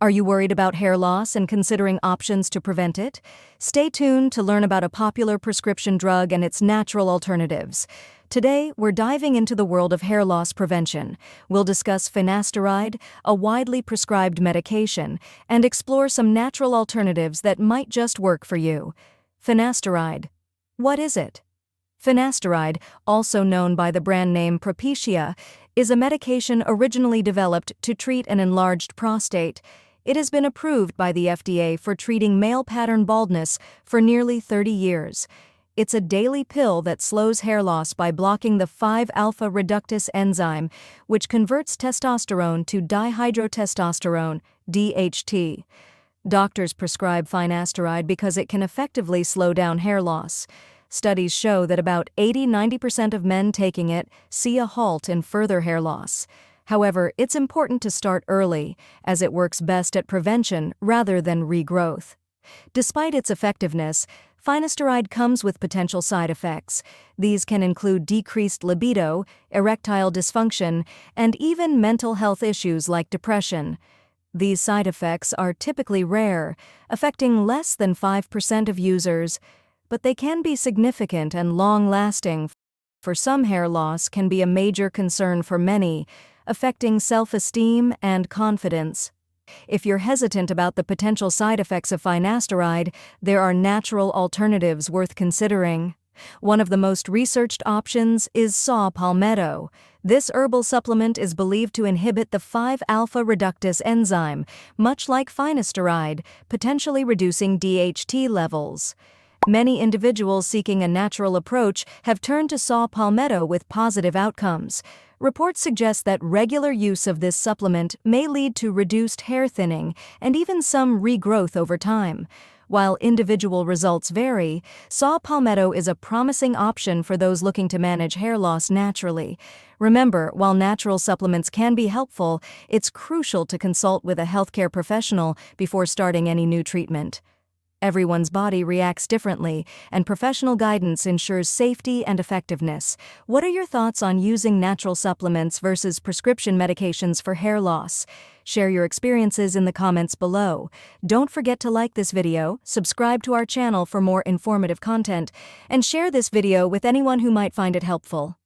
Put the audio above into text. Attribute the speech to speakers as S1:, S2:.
S1: Are you worried about hair loss and considering options to prevent it? Stay tuned to learn about a popular prescription drug and its natural alternatives. Today, we're diving into the world of hair loss prevention. We'll discuss Finasteride, a widely prescribed medication, and explore some natural alternatives that might just work for you. Finasteride. What is it? Finasteride, also known by the brand name Propecia, is a medication originally developed to treat an enlarged prostate. It has been approved by the FDA for treating male pattern baldness for nearly 30 years. It's a daily pill that slows hair loss by blocking the 5-alpha reductase enzyme, which converts testosterone to dihydrotestosterone, DHT. Doctors prescribe Finasteride because it can effectively slow down hair loss. Studies show that about 80–90% of men taking it see a halt in further hair loss. However, it's important to start early, as it works best at prevention rather than regrowth. Despite its effectiveness, Finasteride comes with potential side effects. These can include decreased libido, erectile dysfunction, and even mental health issues like depression. These side effects are typically rare, affecting less than 5% of users, but they can be significant and long-lasting. For some, hair loss can be a major concern for many, affecting self-esteem and confidence. If you're hesitant about the potential side effects of Finasteride, there are natural alternatives worth considering. One of the most researched options is Saw Palmetto. This herbal supplement is believed to inhibit the 5-alpha reductase enzyme, much like Finasteride, potentially reducing DHT levels. Many individuals seeking a natural approach have turned to Saw Palmetto with positive outcomes. Reports suggest that regular use of this supplement may lead to reduced hair thinning and even some regrowth over time. While individual results vary, Saw Palmetto is a promising option for those looking to manage hair loss naturally. Remember, while natural supplements can be helpful, it's crucial to consult with a healthcare professional before starting any new treatment. Everyone's body reacts differently, and professional guidance ensures safety and effectiveness. What are your thoughts on using natural supplements versus prescription medications for hair loss? Share your experiences in the comments below. Don't forget to like this video, subscribe to our channel for more informative content, and share this video with anyone who might find it helpful.